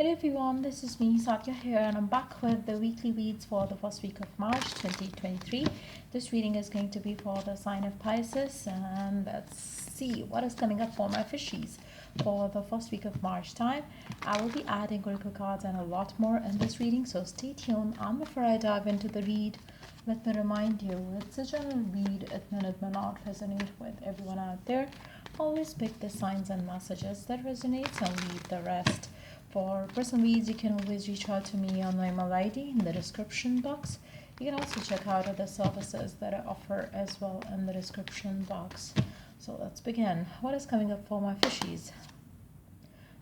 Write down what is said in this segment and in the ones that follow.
Hello everyone, this is me, Satya here, and I'm back with the weekly reads for the first week of March 2023. This reading is going to be for the sign of Pisces, and let's see what is coming up for my fishies for the first week of March time. I will be adding oracle cards and a lot more in this reading, so stay tuned. And before I dive into the read, let me remind you, it's a general read. It may not resonate with everyone out there. Always pick the signs and messages that resonates and leave the rest. For personal reads, you can always reach out to me on my email ID in the description box. You can also check out other services that I offer as well in the description box. So let's begin. What is coming up for my fishies?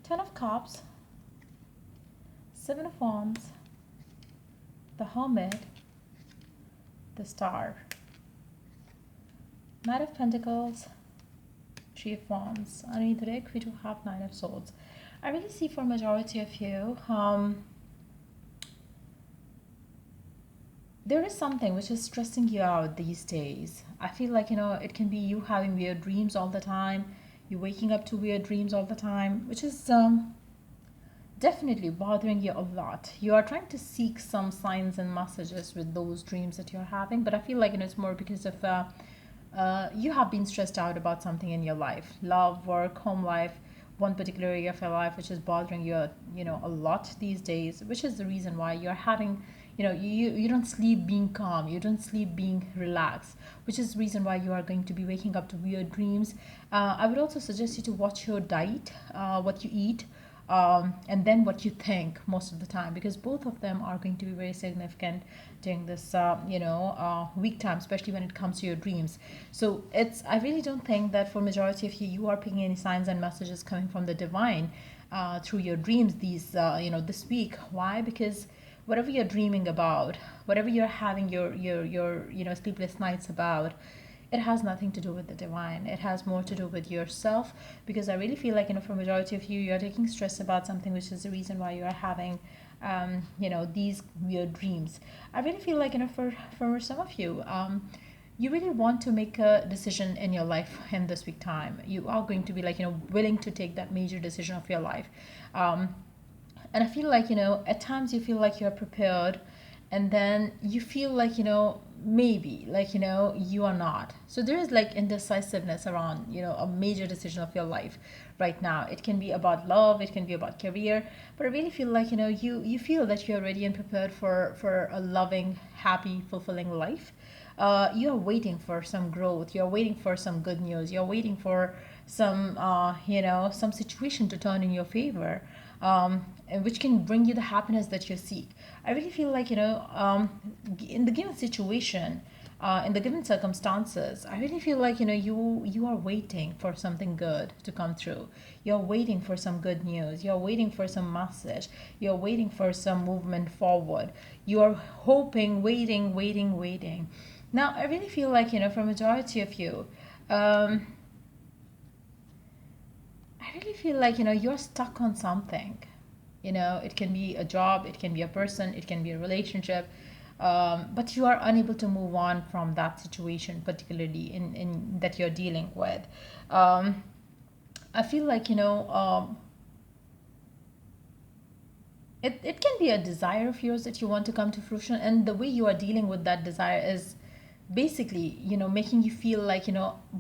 10 of Cups, 7 of Wands, the Hermit, the Star, Knight of Pentacles, 3 of Wands. Underneath the deck, we do have 9 of Swords. I really see for majority of you, there is something which is stressing you out these days. I feel like, it can be you having weird dreams all the time. You're waking up to weird dreams all the time, which is definitely bothering you a lot. You are trying to seek some signs and messages with those dreams that you're having, but I feel like it's more because of you have been stressed out about something in your life, love, work, home life, one particular area of your life which is bothering you, a lot these days, which is the reason why you're having, you don't sleep being calm, you don't sleep being relaxed, which is the reason why you are going to be waking up to weird dreams. I would also suggest you to watch your diet, what you eat, and then what you think most of the time, because both of them are going to be very significant during this week time, especially when it comes to your dreams. So I really don't think that for majority of you are picking any signs and messages coming from the divine through your dreams this week. Why? Because whatever you're dreaming about, whatever you're having your sleepless nights about, it has nothing to do with the divine. It has more to do with yourself, because I really feel like, for majority of you, you're taking stress about something, which is the reason why you are having, these weird dreams. I really feel like, for some of you, you really want to make a decision in your life in this week time. You are going to be like, willing to take that major decision of your life. And I feel like, at times you feel like you're prepared, and then you feel like, maybe like, you are not. So there is like indecisiveness around, a major decision of your life right now. It can be about love, it can be about career, but I really feel like, you feel that you're ready and prepared for a loving, happy, fulfilling life. You're waiting for some growth, you're waiting for some good news, you're waiting for some some situation to turn in your favor, which can bring you the happiness that you seek. I really feel like, in the given situation, in the given circumstances, I really feel like, you are waiting for something good to come through. You're waiting for some good news. You're waiting for some message. You're waiting for some movement forward. You are hoping, waiting. Now, I really feel like, for majority of you, I really feel like, you're stuck on something. It can be a job, it can be a person, it can be a relationship, but you are unable to move on from that situation, particularly in that you're dealing with. I feel like, it can be a desire of yours that you want to come to fruition, and the way you are dealing with that desire is basically, making you feel like,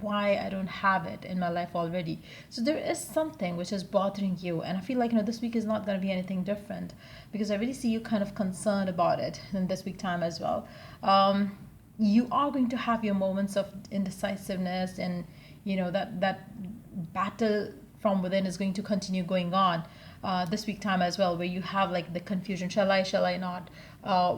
why I don't have it in my life already. So there is something which is bothering you, and I feel like, this week is not going to be anything different, because I really see you kind of concerned about it in this week time as well. You are going to have your moments of indecisiveness, and that battle from within is going to continue going on this week time as well, where you have like the confusion: shall I not,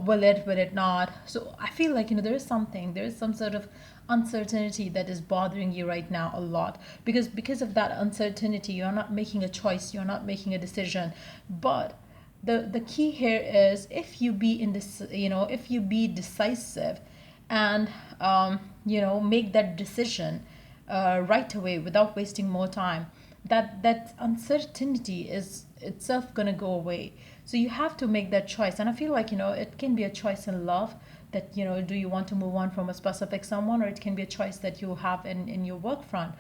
will it not. So I feel like, there is some sort of uncertainty that is bothering you right now a lot, because of that uncertainty you're not making a choice, you're not making a decision. But the key here is, if you be in this, if you be decisive and make that decision right away without wasting more time, that uncertainty is itself going to go away. So you have to make that choice. And I feel like, it can be a choice in love, that, do you want to move on from a specific someone, or it can be a choice that you have in your work front,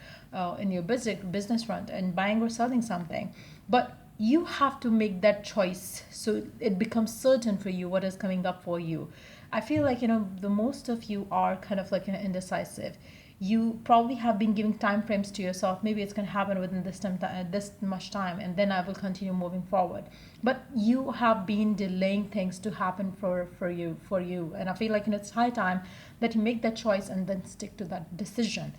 in your business front, and buying or selling something. But you have to make that choice so it becomes certain for you what is coming up for you. I feel like, the most of you are kind of like, indecisive. You probably have been giving time frames to yourself. Maybe it's going to happen within this time, this much time, and then I will continue moving forward. But you have been delaying things to happen for you. And I feel like, it's high time that you make that choice and then stick to that decision.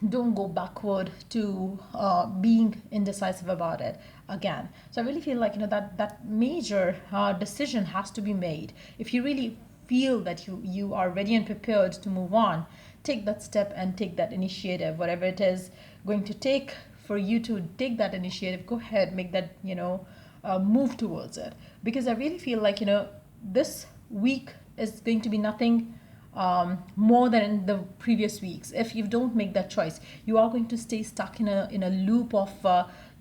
Don't go backward to being indecisive about it again. So I really feel like, that major decision has to be made. If you really feel that you are ready and prepared to move on, take that step and take that initiative, whatever it is going to take for you to take that initiative. Go ahead, make that, move towards it, because I really feel like, this week is going to be nothing more than in the previous weeks. If you don't make that choice, you are going to stay stuck in a loop of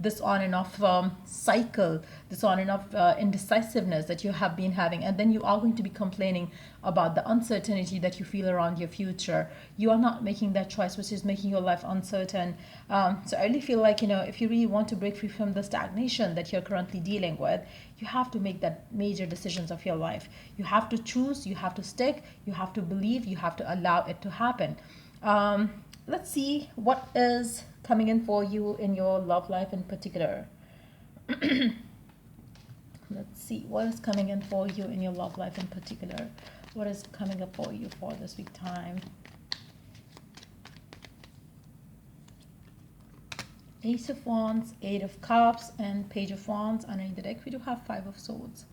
this on and off cycle, this on and off indecisiveness that you have been having, and then you are going to be complaining about the uncertainty that you feel around your future. You are not making that choice, which is making your life uncertain. So I really feel like, if you really want to break free from the stagnation that you're currently dealing with, you have to make that major decisions of your life. You have to choose, you have to stick, you have to believe, you have to allow it to happen. Let's see what is coming in for you in your love life in particular. Let's see what is coming in for you in your love life in particular. What is coming up for you for this week time? Ace of Wands, Eight of Cups, and Page of Wands. Underneath the deck, we do have Five of Swords.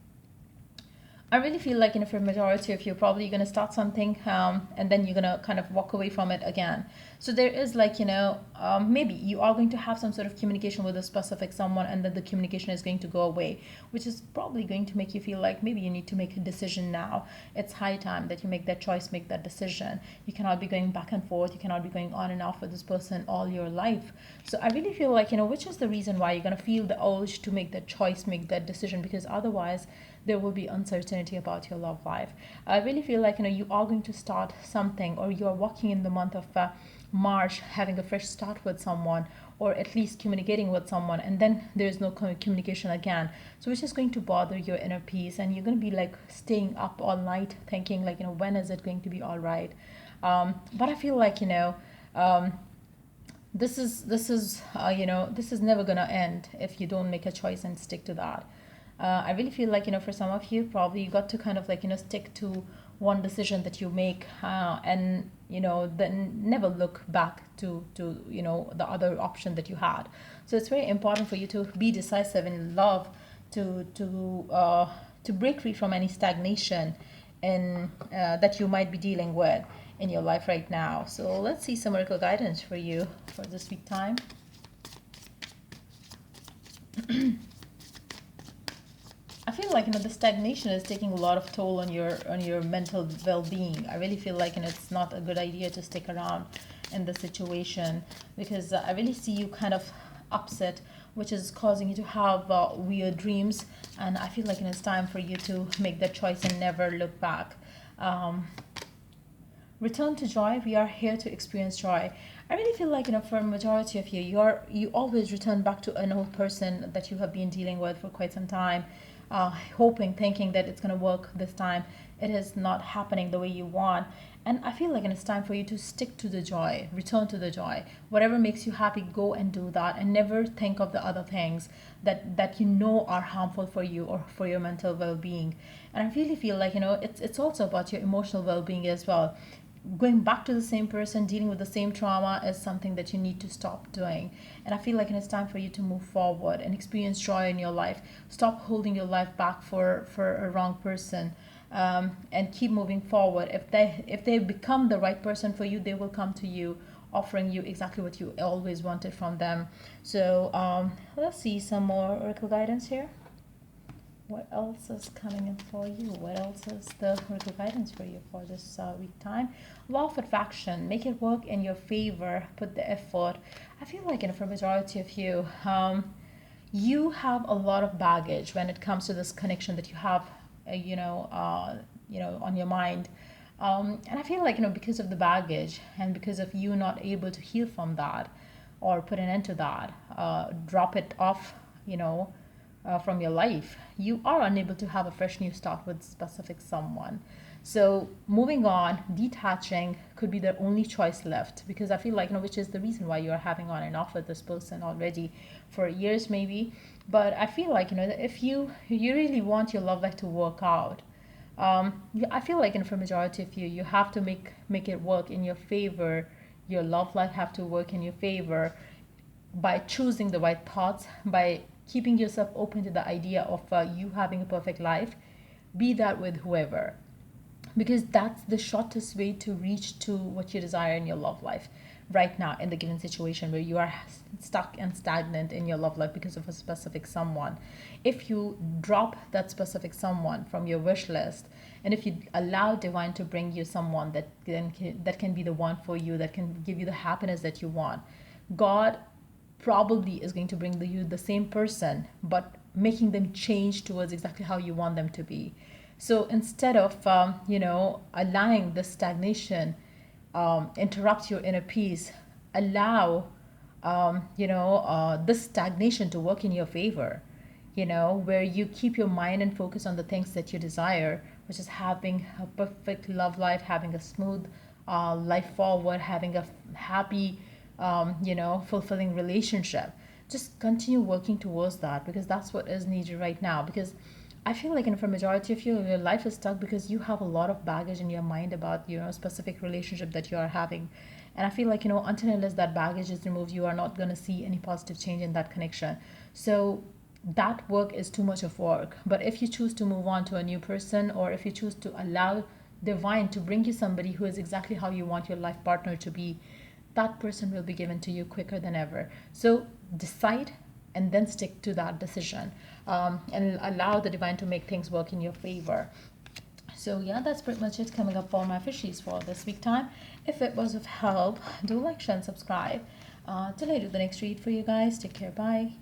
I really feel like, for a majority of you, probably going to start something and then you're going to kind of walk away from it again. So there is like, maybe you are going to have some sort of communication with a specific someone, and then the communication is going to go away, which is probably going to make you feel like maybe you need to make a decision now. It's high time that you make that choice, make that decision. You cannot be going back and forth. You cannot be going on and off with this person all your life. So I really feel like, which is the reason why you're going to feel the urge to make that choice, make that decision, because otherwise there will be uncertainty about your love life. I really feel like, you are going to start something, or you are walking in the month of March, having a fresh start with someone, or at least communicating with someone, and then there's no communication again. So which is going to bother your inner peace, and you're going to be like staying up all night thinking like, when is it going to be all right? But I feel like, this is this is never gonna end if you don't make a choice and stick to that. I really feel like, for some of you, probably you got to kind of like, stick to one decision that you make, and, then never look back to the other option that you had. So it's very important for you to be decisive in love, to break free from any stagnation and that you might be dealing with in your life right now. So let's see some miracle guidance for you for this week time. I feel like, the stagnation is taking a lot of toll on your mental well-being. I really feel like, it's not a good idea to stick around in the situation, because I really see you kind of upset, which is causing you to have weird dreams. And I feel like, it's time for you to make that choice and never look back. Return to joy. We are here to experience joy. I really feel like, for a majority of you, you always return back to an old person that you have been dealing with for quite some time, hoping, thinking that it's going to work this time. It is not happening the way you want. And I feel like it's time for you to stick to the joy, return to the joy. Whatever makes you happy, go and do that, and never think of the other things that are harmful for you or for your mental well-being. And I really feel like, it's also about your emotional well-being as well. Going back to the same person, dealing with the same trauma is something that you need to stop doing. And I feel like it's time for you to move forward and experience joy in your life. Stop holding your life back for a wrong person, and keep moving forward. If they become the right person for you, they will come to you, offering you exactly what you always wanted from them. So let's see some more oracle guidance here. What else is coming in for you? What else is the oracle guidance for you for this week time? Law of attraction. Make it work in your favor. Put the effort. I feel like, for a majority of you, you have a lot of baggage when it comes to this connection that you have, on your mind. And I feel like, because of the baggage and because of you not able to heal from that or put an end to that, drop it off from your life, you are unable to have a fresh new start with specific someone. So moving on, detaching could be the only choice left, because I feel like, which is the reason why you're having on and off with this person already for years maybe. But I feel like, that if you really want your love life to work out, I feel like, for majority of you have to make it work in your favor. Your love life have to work in your favor by choosing the right thoughts, by keeping yourself open to the idea of you having a perfect life, be that with whoever, because that's the shortest way to reach to what you desire in your love life right now, in the given situation where you are stuck and stagnant in your love life because of a specific someone. If you drop that specific someone from your wish list, and if you allow divine to bring you someone that can be the one for you, that can give you the happiness that you want, God probably is going to bring you the same person, but making them change towards exactly how you want them to be. So instead of allowing the stagnation interrupt your inner peace, allow this stagnation to work in your favor. Where you keep your mind and focus on the things that you desire, which is having a perfect love life, having a smooth life forward, having a happy, fulfilling relationship. Just continue working towards that, because that's what is needed right now. Because I feel like, for majority of you, your life is stuck because you have a lot of baggage in your mind about, specific relationship that you are having. And I feel like, until unless that baggage is removed, you are not going to see any positive change in that connection. So that work is too much of work. But if you choose to move on to a new person, or if you choose to allow divine to bring you somebody who is exactly how you want your life partner to be, that person will be given to you quicker than ever. So decide and then stick to that decision, and allow the divine to make things work in your favor. So yeah, that's pretty much it coming up for my fishies for this week time. If it was of help, do like, share, and subscribe. Till I do the next read for you guys. Take care. Bye.